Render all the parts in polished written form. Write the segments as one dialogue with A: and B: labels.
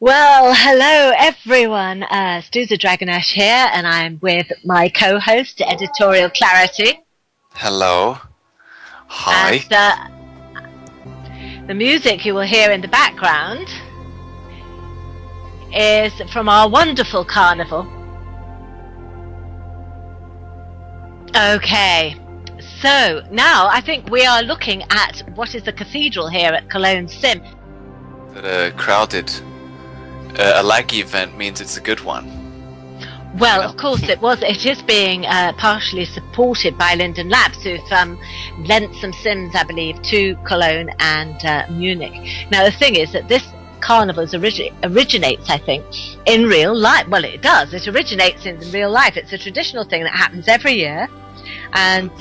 A: Well, hello everyone. Stuza Dragonash here, and I'm with my co-host, Editorial Clarity.
B: Hello. Hi.
A: And the music you will hear in the background is from our wonderful carnival. Okay, so now I think we are looking at what is the cathedral here at Cologne Sim.
B: The crowded a laggy event means it's a good one.
A: Well, of course it is being partially supported by Linden Labs, who've lent some sims, I believe, to Cologne and Munich. Now, the thing is that this carnival originates, I think, in real life. Well, it does. It originates in real life. It's a traditional thing that happens every year, and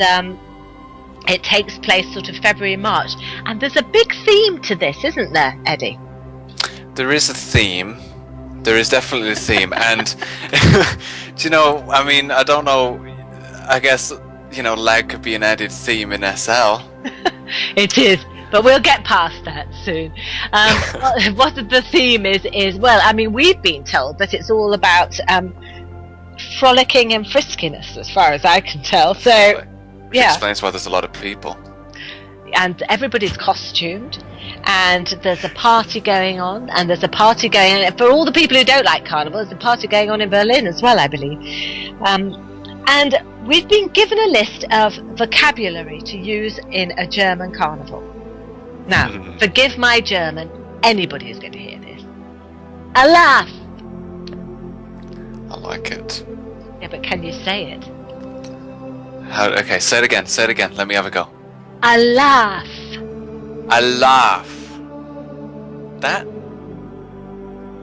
A: it takes place sort of February, March. And there's a big theme to this, isn't there, Eddie?
B: There is a theme. There is definitely a theme, and do you know? I mean, I don't know. I guess lag could be an added theme in SL.
A: It is, but we'll get past that soon. What the theme is, well, I mean, we've been told that it's all about frolicking and friskiness, as far as I can tell. So, yeah,
B: explains why there's a lot of people,
A: and everybody's costumed. And there's a party going on, and there's a party going on for all the people who don't like carnival. There's a party going on in Berlin as well, I believe. And we've been given a list of vocabulary to use in a German carnival. Now, forgive my German, anybody is going to hear this. Alaaf!
B: I like it.
A: Yeah, but can you say it?
B: Okay, say it again, let me have a go.
A: Alaaf!
B: Alaaf. That?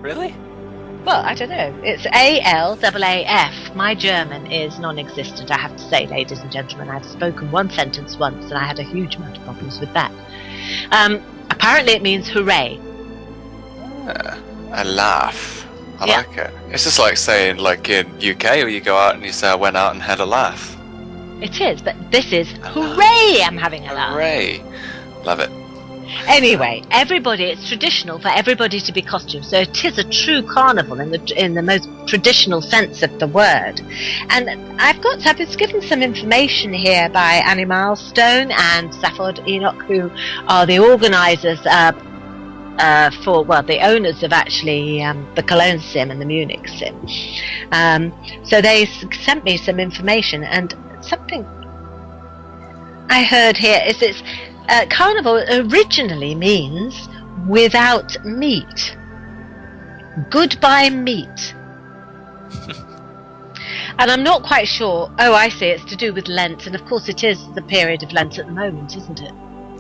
B: Really?
A: Well, I don't know. It's A-L-A-A-F. My German is non-existent, I have to say, ladies and gentlemen. I've spoken one sentence once, and I had a huge amount of problems with that. Apparently it means hooray.
B: Alaaf. I like it. It's just like saying, like in UK, where you go out and you say, I went out and had a laugh.
A: It is, but this is hooray, I'm having a laugh.
B: Hooray. Love it.
A: Anyway, it's traditional for everybody to be costumed, so it is a true carnival in the most traditional sense of the word. And I was given some information here by Annie Milestone and Safford Enoch, who are the organisers the owners of actually the Cologne Sim and the Munich Sim. So they sent me some information, and something I heard here is it's carnival originally means without meat. Goodbye meat. And I'm not quite sure. Oh, I see. It's to do with Lent, and of course it is the period of Lent at the moment, isn't it?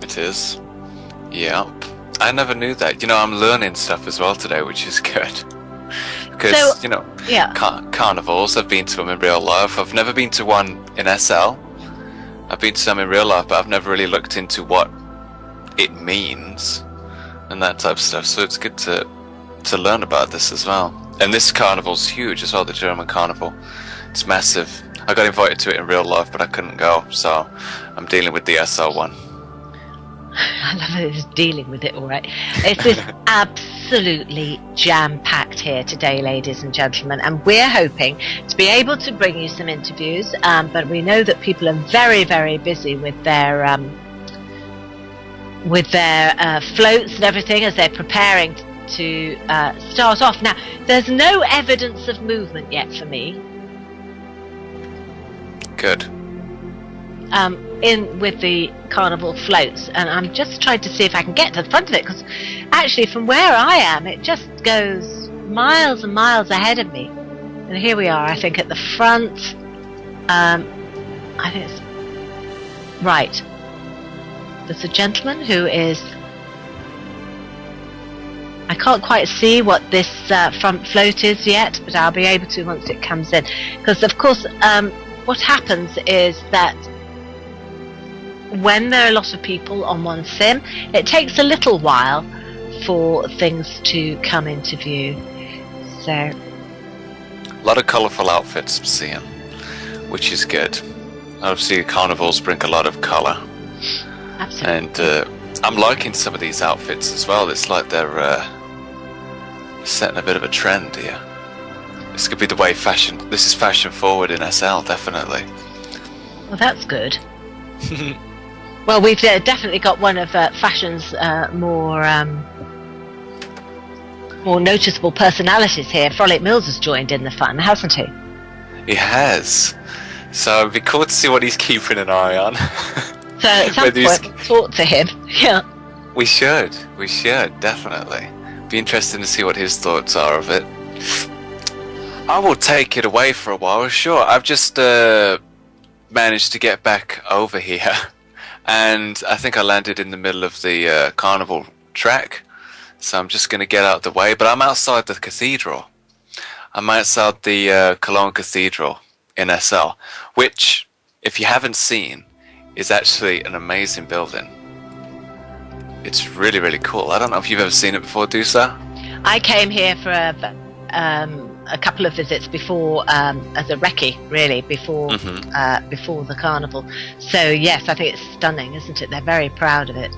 B: It is. Yep. I never knew that. I'm learning stuff as well today, which is good. Because, carnivals, I've been to them in real life. I've never been to one in SL. I've been to some in real life, but I've never really looked into what it means and that type of stuff. So it's good to learn about this as well. And this carnival's huge as well, the German carnival. It's massive. I got invited to it in real life, but I couldn't go, so I'm dealing with the SL one.
A: I love it. It's dealing with it, all right. It is absolutely jam-packed here today, ladies and gentlemen, and we're hoping to be able to bring you some interviews, but we know that people are very, very busy with their floats and everything as they're preparing to start off. Now, there's no evidence of movement yet for me.
B: Good.
A: In with the carnival floats, and I'm just trying to see if I can get to the front of it, because actually from where I am it just goes miles and miles ahead of me, and here we are, I think, at the front. I think it's right. There's a gentleman who is, I I can't quite see what this front float is yet, but I'll be able to once it comes in. Because of course, what happens is that when there are a lot of people on one sim, it takes a little while for things to come into view. So,
B: a lot of colourful outfits I'm seeing, which is good. Obviously, carnivals bring a lot of colour.
A: Absolutely.
B: And I'm liking some of these outfits as well. It's like they're setting a bit of a trend here. This could be the way fashion. This is fashion forward in SL, definitely.
A: Well, that's good. Well, we've definitely got one of fashion's more noticeable personalities here. Frolic Mills has joined in the fun, hasn't he?
B: He has. So it'd be cool to see what he's keeping an eye on.
A: So at some point, talk to him. Yeah.
B: We should, definitely. Be interesting to see what his thoughts are of it. I will take it away for a while, sure. I've just managed to get back over here, and I think I landed in the middle of the carnival track, so I'm just going to get out of the way. But I'm outside the cathedral. I'm outside the Cologne Cathedral in SL, which, if you haven't seen, is actually an amazing building. It's really, really cool. I don't know if you've ever seen it before, Dusa?
A: I came here for a couple of visits before, as a recce, really, before the carnival. So yes, I think it's stunning, isn't it? They're very proud of it.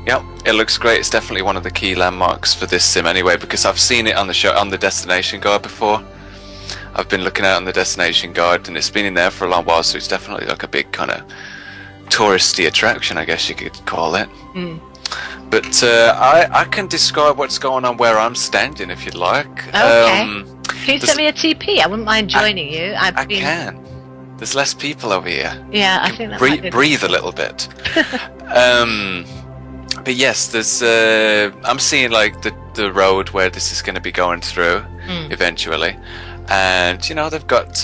B: Yep, it looks great. It's definitely one of the key landmarks for this sim anyway, because I've seen it on the show, on the destination guide before. I've been looking at it on the destination guide, and it's been in there for a long while, so it's definitely like a big kind of touristy attraction, I guess you could call it.
A: Mm.
B: But I can describe what's going on where I'm standing if you'd like.
A: Okay. Can you send me a TP? I wouldn't mind joining you.
B: I can. There's less people over here.
A: Yeah, I think that might be
B: breathe a little bit. But yes, there's. I'm seeing like the road where this is going to be going through eventually, and you know they've got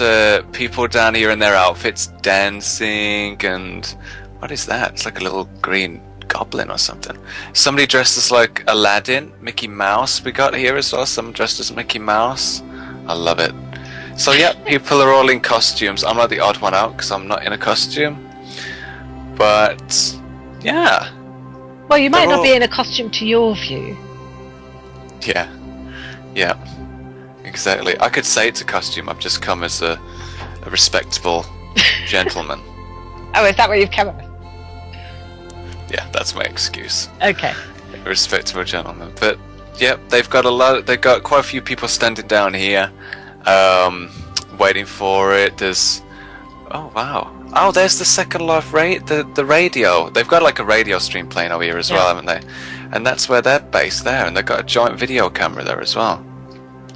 B: people down here in their outfits dancing, and what is that? It's like a little green goblin or something. Somebody dressed as like Aladdin, Mickey Mouse. We got here as well. Someone dressed as Mickey Mouse. I love it. So yeah, people are all in costumes. I'm like the odd one out because I'm not in a costume. But yeah.
A: Well, you might not be in a costume to your view.
B: Yeah. Yeah. Exactly. I could say it's a costume. I've just come as a respectable gentleman.
A: Oh, is that what you've come as?
B: Yeah, that's my excuse.
A: Okay.
B: A respectable gentleman. But yeah, they've got quite a few people standing down here, waiting for it. There's oh wow. Oh, there's the Second Life the radio. They've got like a radio stream playing over here as well, haven't they? And that's where they're based there, and they've got a giant video camera there as well.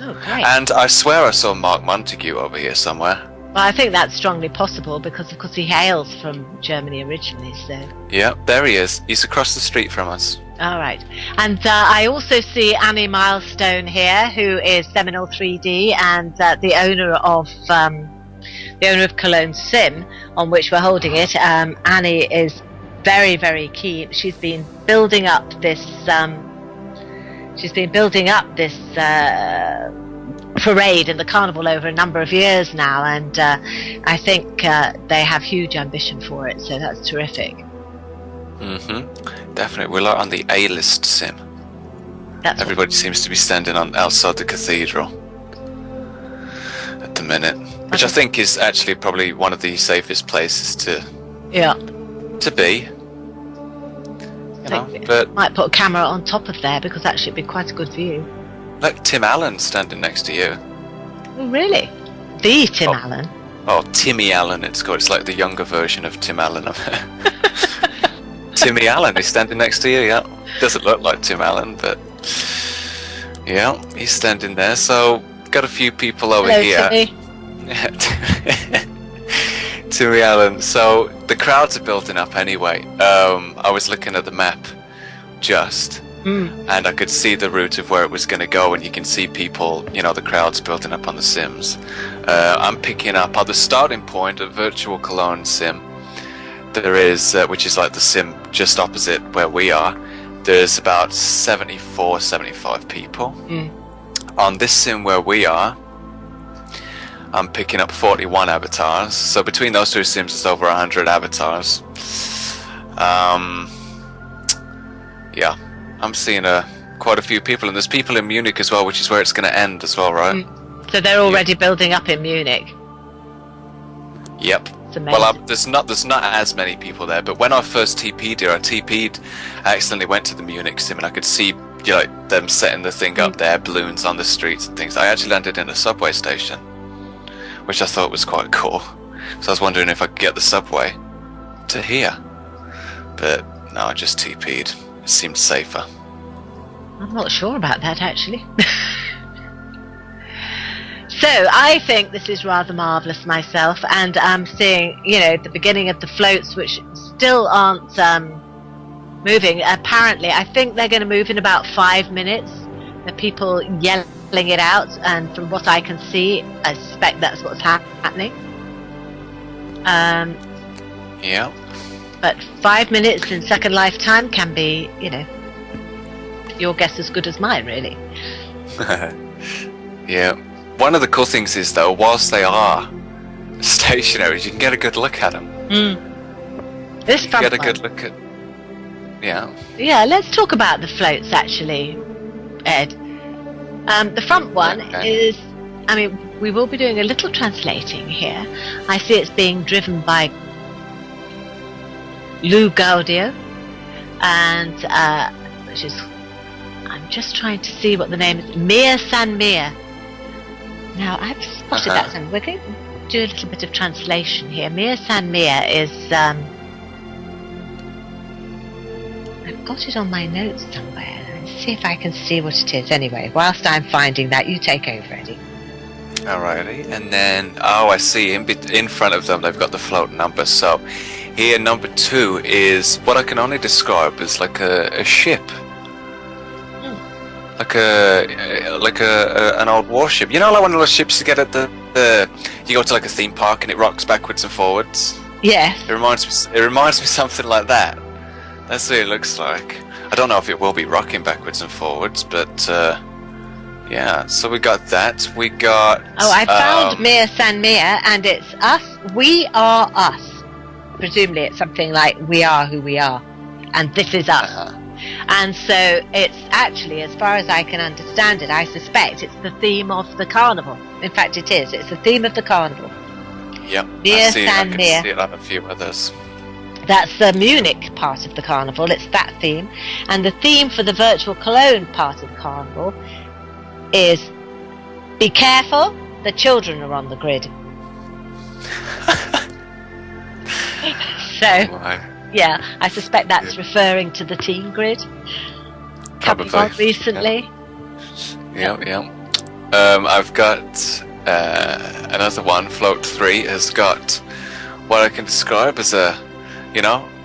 A: Oh, great.
B: And I swear I saw Mark Montague over here somewhere.
A: Well, I think that's strongly possible because, of course, he hails from Germany originally, so...
B: Yeah, there he is. He's across the street from us.
A: All right. And I also see Annie Milestone here, who is Seminole 3D and the owner of Cologne Sim, on which we're holding it. Annie is very, very keen. She's been building up this. Parade and the carnival over a number of years now, and I think they have huge ambition for it. So that's terrific.
B: Definitely, we're on the A-list sim. Everybody seems to be standing outside the cathedral at the minute. Which I think is actually probably one of the safest places to be. You know, but
A: might put a camera on top of there because that should be quite a good view.
B: Look, Tim Allen standing next to you.
A: Oh, really? The Tim Allen?
B: Oh, Timmy Allen it's called. It's like the younger version of Tim Allen. Timmy Allen is standing next to you, yeah. Doesn't look like Tim Allen, but yeah, he's standing there. So, got a few people over here.
A: Timmy.
B: Timmy Allen. So the crowds are building up anyway. I was looking at the map and I could see the route of where it was going to go, and you can see people, you know, the crowds building up on the sims. I'm picking up on the starting point of virtual Cologne sim. There is, which is like the sim just opposite where we are. there's about 74, 75 people. On this sim where we are, I'm picking up 41 avatars. So between those two sims, it's over 100 avatars. Yeah, I'm seeing quite a few people, and there's people in Munich as well, which is where it's going to end as well, right?
A: So they're already building up in Munich.
B: Yep. Well, there's not as many people there, but when I first TP'd here, I accidentally went to the Munich sim, and I could see them setting the thing up there, balloons on the streets and things. I actually landed in a subway station, which I thought was quite cool. So I was wondering if I could get the subway to here, but no, I just TP'd. It seemed safer.
A: I'm not sure about that, actually. So I think this is rather marvellous myself, and I'm seeing, the beginning of the floats, which still aren't moving. Apparently, I think they're going to move in about 5 minutes. The people yelling it out, and from what I can see, I suspect that's what's happening.
B: Yeah.
A: But 5 minutes in Second Life time can be, your guess as good as mine, really.
B: Yeah. One of the cool things is, though, whilst they are stationary, you can get a good look at them.
A: This front
B: get a good look at... Yeah.
A: Yeah, let's talk about the floats, actually, Ed. The front one is... we will be doing a little translating here. I see it's being driven by Lou Gaudio, and which is... I'm just trying to see what the name is. Mir San Mir. Now, I've spotted that somewhere. We're going to do a little bit of translation here. Mir San Mir is... I've got it on my notes somewhere. Let's see if I can see what it is. Anyway, whilst I'm finding that, you take over, Eddie.
B: Alrighty. And then, I see. In front of them, they've got the float number. So, here, number 2 is what I can only describe as like a ship. Like an old warship. You know, like one of those ships you get at the you go to like a theme park and it rocks backwards and forwards.
A: Yes.
B: It reminds me something like that. That's what it looks like. I don't know if it will be rocking backwards and forwards, but yeah. So we got that. We got.
A: Oh, I found Mir San Mir, and it's us. We are us. Presumably, it's something like we are who we are, and this is us. And so it's actually, as far as I can understand it, I suspect it's the theme of the carnival. In fact, it is. It's the theme of the carnival.
B: Yep.
A: Mir San Mir.
B: I can see it on a few others.
A: That's the Munich part of the carnival. It's that theme. And the theme for the virtual Cologne part of the carnival is, be careful, the children are on the grid. So... Yeah, I suspect that's referring to the teen grid. Coming on recently.
B: Yeah. I've got another one. Float 3 has got what I can describe as a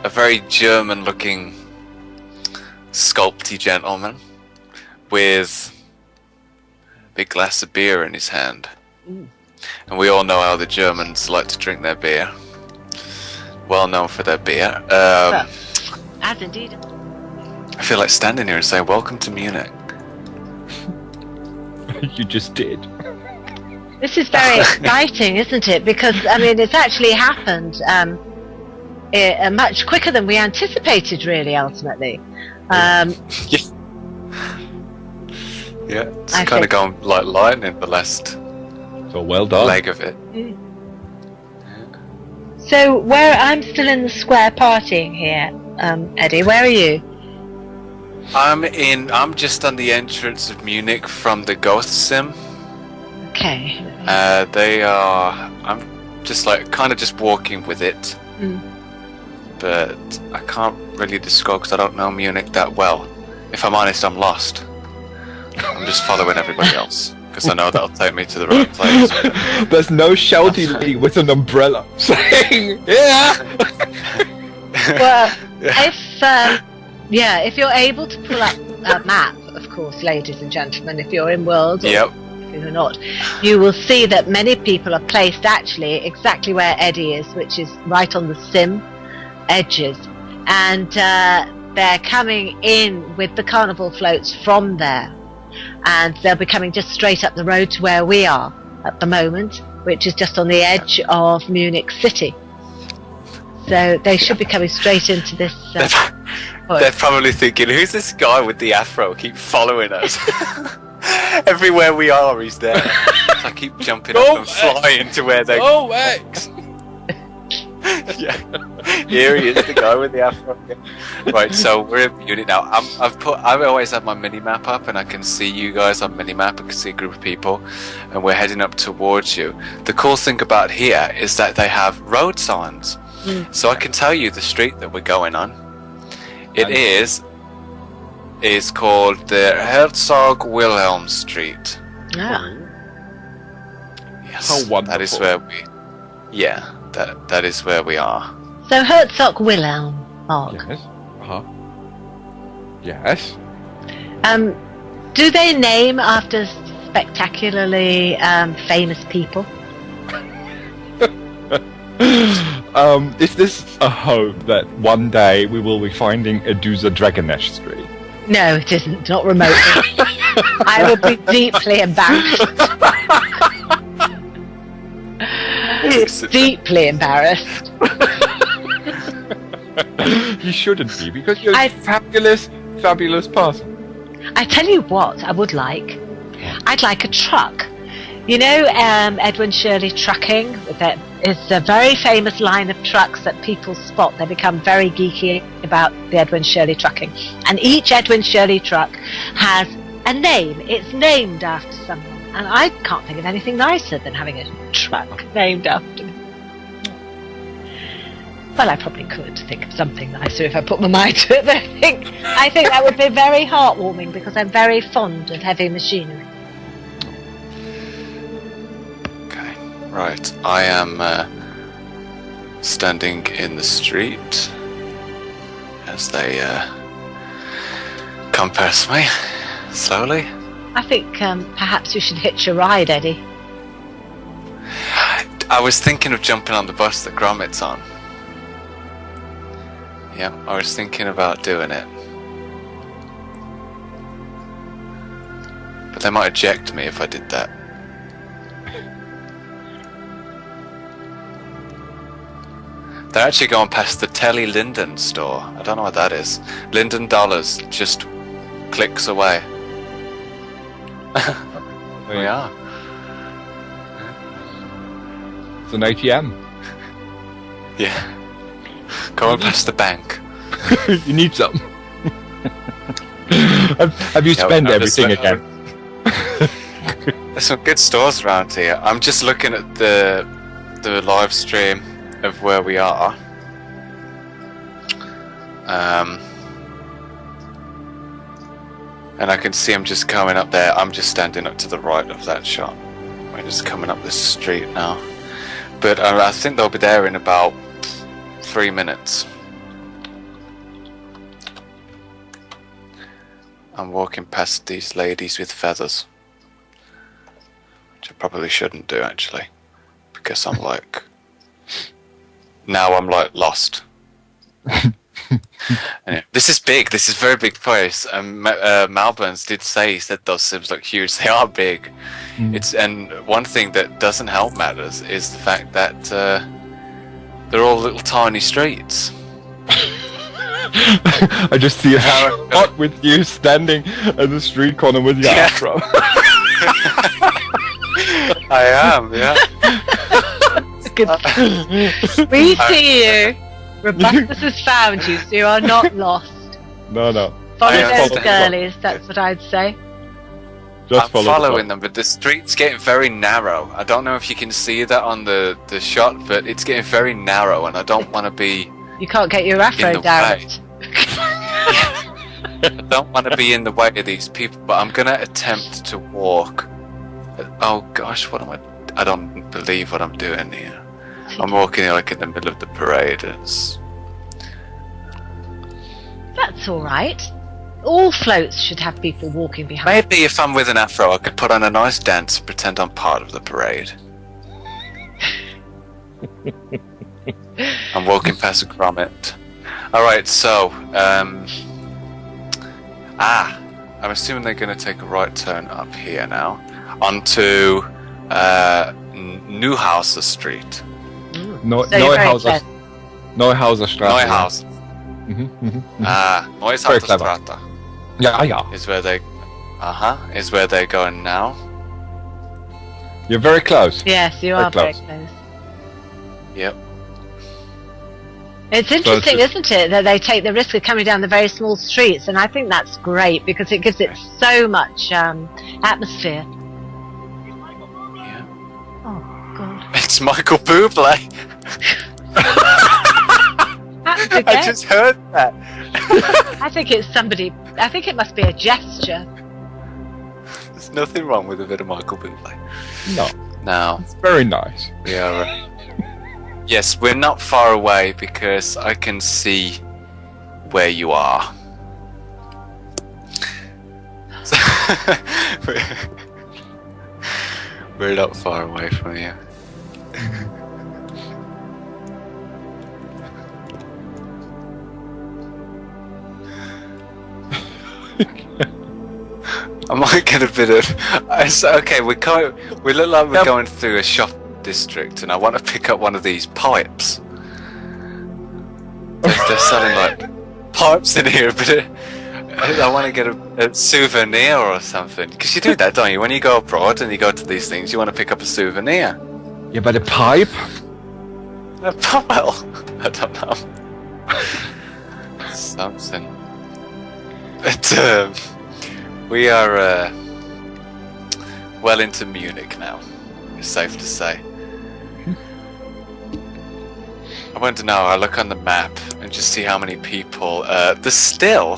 B: very German-looking, sculpty gentleman with a big glass of beer in his hand. Ooh. And we all know how the Germans like to drink their beer. Well known for their beer.
A: As indeed.
B: I feel like standing here and saying, "Welcome to Munich."
C: You just did.
A: This is very exciting, isn't it? Because it's actually happened much quicker than we anticipated. Really, ultimately.
B: Yeah, it's kind of gone like lightning the last.
C: So well done.
B: Leg of it.
A: So I'm still in the square partying here, Eddie. Where are you?
B: I'm just on the entrance of Munich from the Ghost Sim.
A: Okay.
B: I'm just just walking with it. But I can't really describe because I don't know Munich that well. If I'm honest, I'm lost. I'm just following everybody else. Because I know that'll take me to the right place.
C: There's no shouty lady with an umbrella saying, yeah!
A: Well, if you're able to pull up a map, of course, ladies and gentlemen, if you're in World, or if you're not, you will see that many people are placed actually exactly where Eddie is, which is right on the sim edges. And they're coming in with the carnival floats from there, and they'll be coming just straight up the road to where we are at the moment, which is just on the edge of Munich city. So they should be coming straight into this.
B: They're probably thinking, who's this guy with the afro keep following us? Everywhere we are, he's there. So I keep jumping up and flying to where they
C: go. X!
B: Yeah, here he is, the guy with the afro. Right, so we're in Munich now. I always have my mini map up, and I can see you guys on mini map. I can see a group of people, and we're heading up towards you. The cool thing about here is that they have road signs, so I can tell you the street that we're going on. It is called the Herzog Wilhelm Street.
A: Yeah.
B: Yes,
C: how wonderful.
B: That is where we. Yeah. That is where we are.
A: So Herzog Wilhelm.
C: Yes. Yes.
A: Do they name after spectacularly famous people?
C: Is this a hope that one day we will be finding Aduza Dragonesh Street?
A: No, it isn't. Not remotely. I would be deeply embarrassed. Deeply embarrassed.
C: You shouldn't be, because you're a fabulous person.
A: I tell you what I would like. I'd like a truck. You know, Edwin Shirley Trucking? That is a very famous line of trucks that people spot. They become very geeky about the Edwin Shirley Trucking. And each Edwin Shirley truck has a name. It's named after someone. And I can't think of anything nicer than having a truck named after me. Well, I probably could think of something nicer if I put my mind to it, but I think that would be very heartwarming, because I'm very fond of heavy machinery.
B: Okay, right. I am standing in the street as they come past me slowly.
A: I think perhaps you should hitch a ride, Eddie.
B: I was thinking of jumping on the bus that Gromit's on. Yeah, I was thinking about doing it. But they might eject me if I did that. They're actually going past the Telly Linden store. I don't know what that is. Linden Dollars, just clicks away. We are.
C: It's an ATM.
B: Yeah. Going past the bank.
C: You need some. Have you spent everything again?
B: There's some good stores around here. I'm just looking at the live stream of where we are. And I can see I'm just coming up there. I'm just standing up to the right of that shot. We're just coming up this street now. But I think they'll be there in about 3 minutes. I'm walking past these ladies with feathers. Which I probably shouldn't do, actually. Because I'm like... now I'm like lost. Anyway, this is big. This is a very big place. Malburns did say, he said those Sims look huge. They are big. And one thing that doesn't help matters is the fact that they're all little tiny streets.
C: I just see a shot with you standing at the street corner with your afro.
B: I am, yeah.
A: Good. We see you. Robustus has found you, so you are not lost.
C: No.
A: Follow those girlies, that's what I'd say.
C: Just
B: I'm following them, but the street's getting very narrow. I don't know if you can see that on the shot, but it's getting very narrow, and I don't want to be...
A: You can't get your afro down.
B: I don't want to be in the way of these people, but I'm going to attempt to walk. Oh gosh, what am I don't believe what I'm doing here. I'm walking like in the middle of the parade. That's
A: alright. All floats should have people walking behind.
B: Maybe if I'm with an afro, I could put on a nice dance and pretend I'm part of the parade. I'm walking past a Gromit. Alright, so, I'm assuming they're going to take a right turn up here now, onto Neuhauser Street.
C: Neuhauser Straße.
B: Neuhaus. Neuhauser Straße.
C: Yeah.
B: Is where they're going now.
C: You're very close.
A: Yes, you are very close.
B: Yep.
A: It's interesting, isn't it, that they take the risk of coming down the very small streets, and I think that's great because it gives it so much atmosphere.
B: Yeah.
A: Oh, God.
B: It's Michael Bublé. I just heard that.
A: I think it's somebody. I think it must be a gesture.
B: There's nothing wrong with a bit of Michael Bublé.
C: No. It's very nice.
B: We are. Yes, we're not far away because I can see where you are. We're not far away from you. I might get a bit of. Okay, we look like we're going through a shop district, and I want to pick up one of these pipes. They're selling like pipes in here, but I want to get a souvenir or something. Because you do that, don't you? When you go abroad and you go to these things, you want to pick up a souvenir.
C: Yeah, but a pipe?
B: Well, I don't know. Something. But we are well into Munich now. It's safe to say. I want to know. I look on the map and just see how many people. There is still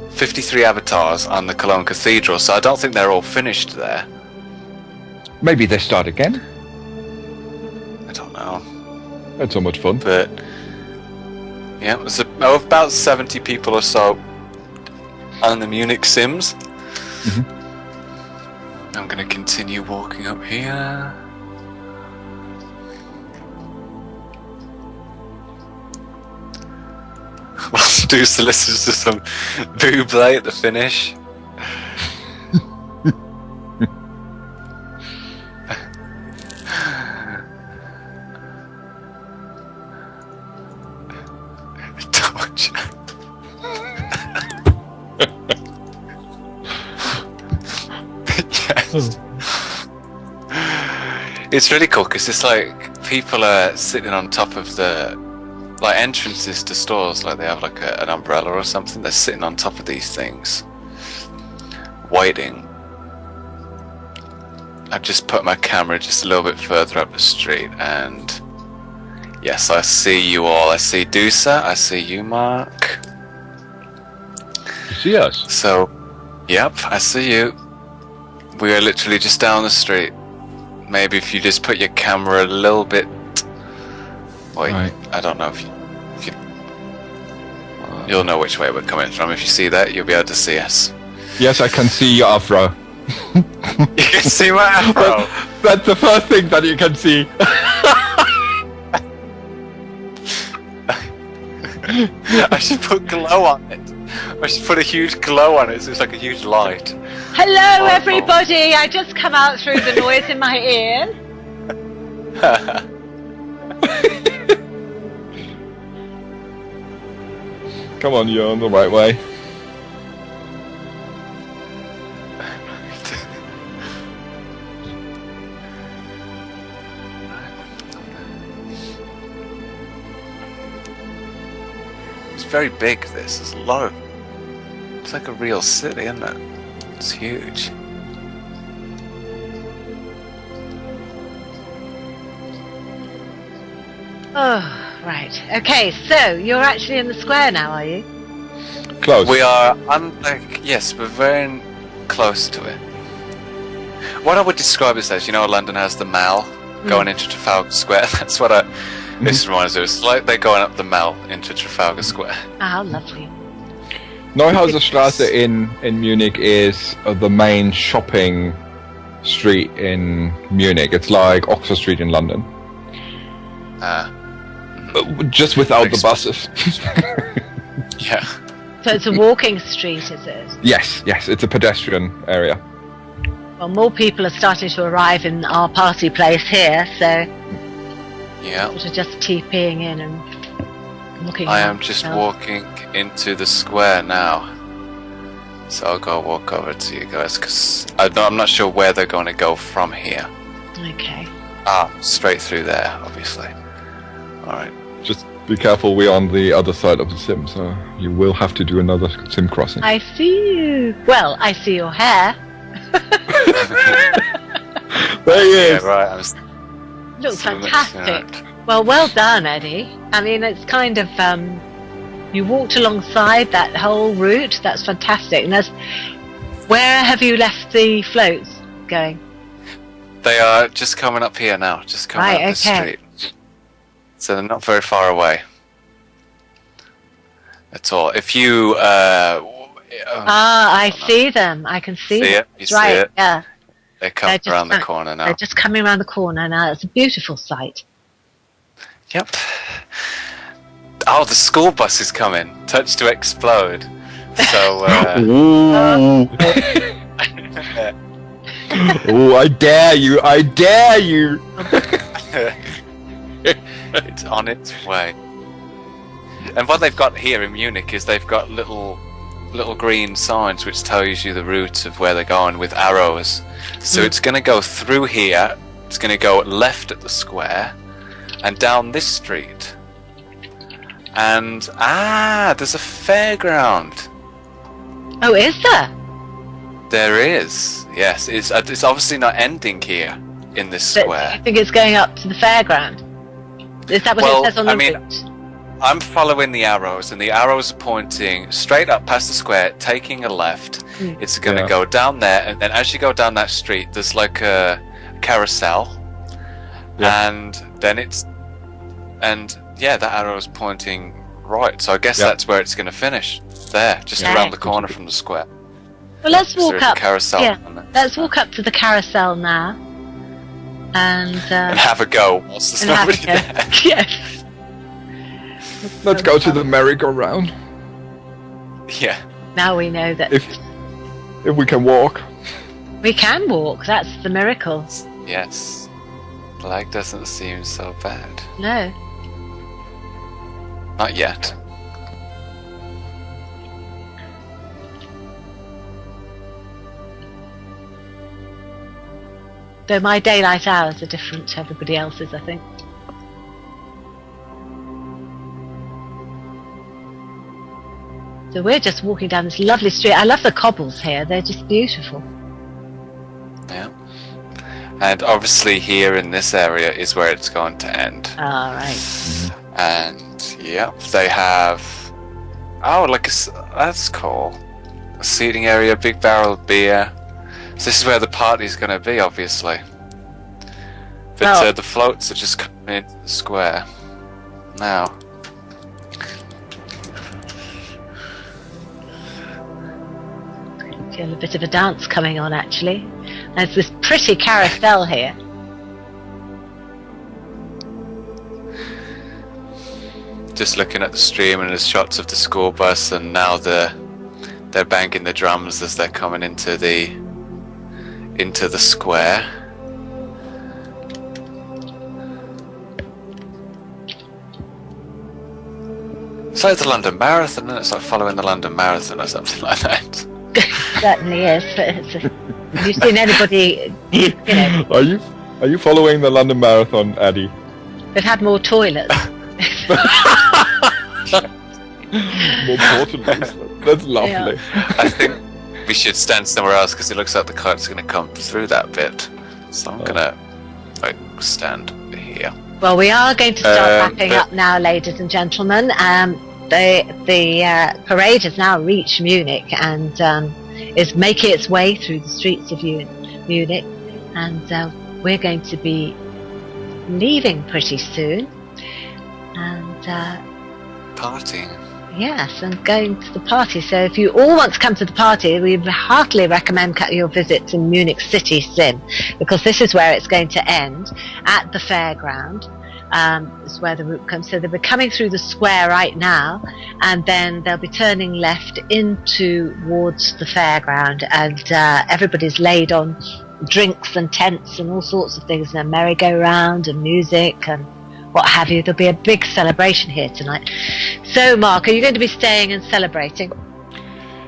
B: 53 avatars on the Cologne Cathedral, so I don't think they're all finished there.
C: Maybe they start again.
B: I don't know.
C: That's so much fun.
B: But yeah, there's about 70 people or so on the Munich Sims. I'm going to continue walking up here. We'll do solicitors to some Bublé at the finish. Yes. It's really cool because it's like people are sitting on top of the entrances to stores, like they have like an umbrella or something. They're sitting on top of these things, waiting. I've just put my camera just a little bit further up the street, and yes, I see you all. I see Dusa. I see you, Mark.
C: You see us?
B: So, yep, I see you. We are literally just down the street. Maybe if you just put your camera a little bit. Wait, right. I don't know if you you'll know which way we're coming from. If you see that, you'll be able to see us.
C: Yes, I can see your afro.
B: You can see my afro.
C: That's the first thing that you can see.
B: I should put glow on it. I should put a huge glow on it so it's like a huge light.
A: Hello, everybody! I just come out through the noise in my ear.
C: Come on, you're on the right way.
B: It's very big, this. There's a lot of... It's like a real city, isn't it? It's huge.
A: Oh, right. Okay, so you're actually in the square now, are you?
C: Close.
B: We are, yes, we're very close to it. What I would describe it as, you know, London has the Mall going into Trafalgar Square. That's what this reminds me of. It's like they're going up the Mall into Trafalgar Square.
A: Ah, lovely.
C: Neuhauser Straße in Munich is the main shopping street in Munich. It's like Oxford Street in London. Just without the buses.
B: Yeah.
A: So it's a walking street, is it?
C: Yes, it's a pedestrian area.
A: Well, more people are starting to arrive in our party place here, so sort of just TPing in and looking.
B: I am just walking into the square now, so I'll go walk over to you guys because I'm not sure where they're going to go from here.
A: Okay.
B: Straight through there, obviously. All right.
C: Just be careful, we're on the other side of the sim, so you will have to do another sim crossing.
A: I see you. Well, I see your hair.
C: There he is.
B: Yeah, right.
A: Looks fantastic. Well done, Eddie. I mean, it's kind of you walked alongside that whole route. That's fantastic. And where have you left the floats going?
B: They are just coming up here now. Just coming up the street. So they're not very far away at all. If you
A: I see them. I can see them.
B: You see it?
A: Yeah.
B: They're coming around the corner now.
A: They're just coming around the corner now. It's a beautiful sight.
B: Yep. Oh, the school bus is coming. Touch to explode. So.
C: Ooh. Oh, I dare you! I dare you!
B: It's on its way. And what they've got here in Munich is they've got little green signs which tells you the route of where they're going with arrows. So it's going to go through here, it's going to go left at the square, and down this street. And, there's a fairground.
A: Oh, is there?
B: There is, yes. It's obviously not ending here in this square.
A: Do you think it's going up to the fairground? Is that what it says on the route?
B: I'm following the arrows, and the arrows are pointing straight up past the square, taking a left. It's going to go down there, and then as you go down that street, there's like a carousel, and then that arrow is pointing right. So I guess that's where it's going to finish. There, just around the corner from the square.
A: Well, let's walk up.
B: Carousel.
A: Yeah, let's walk up to the carousel now, and
B: have a go. Whilst there's nobody there.
A: Yes.
C: Let's go to the merry-go-round.
B: Yeah.
A: Now we know that
C: if we can walk.
A: We can walk. That's the miracle.
B: Yes. The lag doesn't seem so bad.
A: No.
B: Not yet.
A: Though my daylight hours are different to everybody else's, I think. So we're just walking down this lovely street. I love the cobbles here. They're just beautiful.
B: Yeah. And obviously here in this area is where it's going to end.
A: All right.
B: And they have that's cool. A seating area, big barrel of beer. So this is where the party's going to be, obviously. But the floats are just coming into the square now.
A: Feel a bit of a dance coming on, actually. There's this pretty carousel here.
B: Just looking at the stream, and there's shots of the school bus, and now they're banging the drums as they're coming into the square. It's like the London Marathon, and it's like following the London Marathon or something like that.
A: Certainly is. But have you seen anybody?
C: Are you following the London Marathon, Addy?
A: That had more toilets.
C: More portals. That's lovely.
B: Yeah. I think we should stand somewhere else because it looks like the cart's going to come through that bit. So I'm going to stand here.
A: Well, we are going to start wrapping up now, ladies and gentlemen. The parade has now reached Munich and is making its way through the streets of Munich, and we're going to be leaving pretty soon and
B: partying.
A: Yes, and going to the party. So if you all want to come to the party, we heartily recommend your visit to Munich City Sim, because this is where it's going to end, at the fairground. is where the route comes. So they'll be coming through the square right now, and then they'll be turning left towards the fairground, and everybody's laid on drinks and tents and all sorts of things, and a merry-go-round and music and what have you. There'll be a big celebration here tonight. So, Mark, are you going to be staying and celebrating?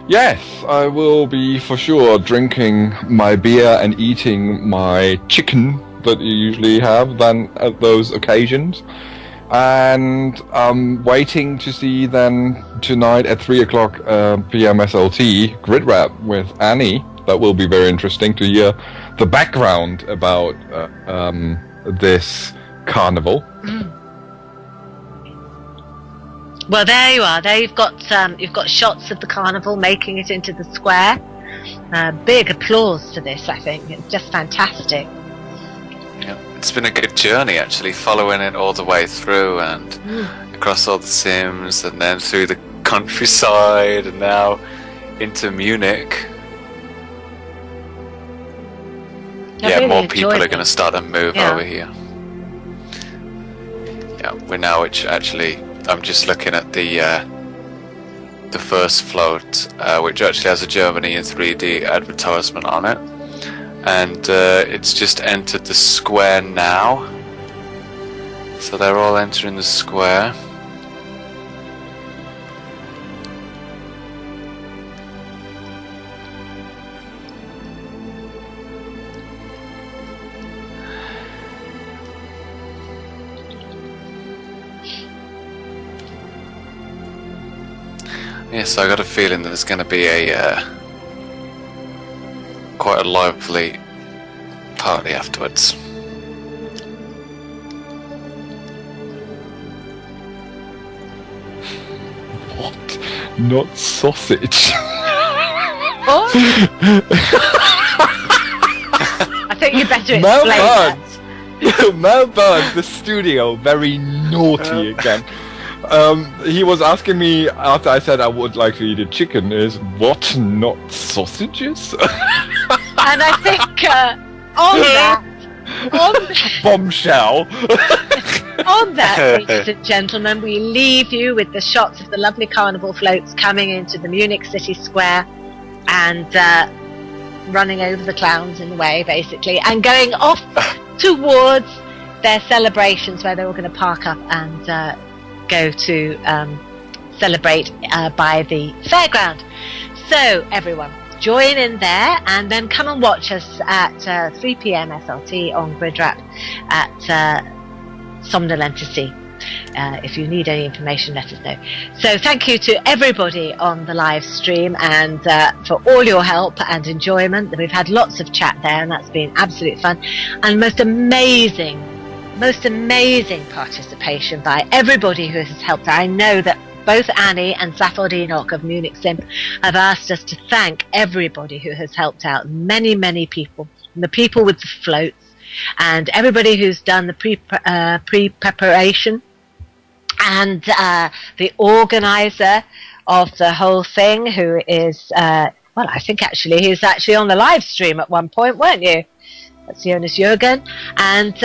C: Yes, I will be for sure drinking my beer and eating my chicken that you usually have then at those occasions. And waiting to see then tonight at 3 o'clock p.m. SLT Grid Rap with Annie. That will be very interesting to hear the background about this carnival.
A: Well, there you are. There you've got shots of the carnival making it into the square. Big applause to this, I think. It's just fantastic.
B: Yeah, it's been a good journey actually, following it all the way through and across all the sims, and then through the countryside, and now into Munich. Yeah, more people are going to start to move over here. Yeah, we're now actually. I'm just looking at the first float, which actually has a Germany in 3D advertisement on it, and it's just entered the square now. So they're all entering the square. Yes, I got a feeling that there's going to be quite a lively party afterwards.
C: What? Not sausage?
A: What? I think you better explain that.
C: Mel Burns, the studio, very naughty again. He was asking me after I said I would like to eat a chicken, is what, not sausages?
A: And I think on that
C: bombshell.
A: On that, ladies and gentlemen, we leave you with the shots of the lovely carnival floats coming into the Munich city square and running over the clowns in the way, basically, and going off towards their celebrations where they're all going to park up and go to celebrate by the fairground. So everyone, join in there, and then come and watch us at 3 p.m. SLT on Grid Rap at Somnolenticity. If you need any information, let us know. So thank you to everybody on the live stream, and for all your help and enjoyment. We've had lots of chat there, and that's been absolute fun, and most amazing participation by everybody who has helped. I know that both Annie and Zaphod Enoch of Munich Sim have asked us to thank everybody who has helped out. Many people, and the people with the floats, and everybody who's done the pre-preparation, and the organizer of the whole thing, who is well, I think actually he was actually on the live stream at one point, weren't you? That's Jonas Jürgen. And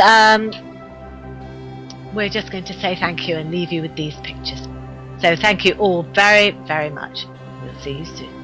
A: we're just going to say thank you and leave you with these pictures. So thank you all very much. We'll see you soon.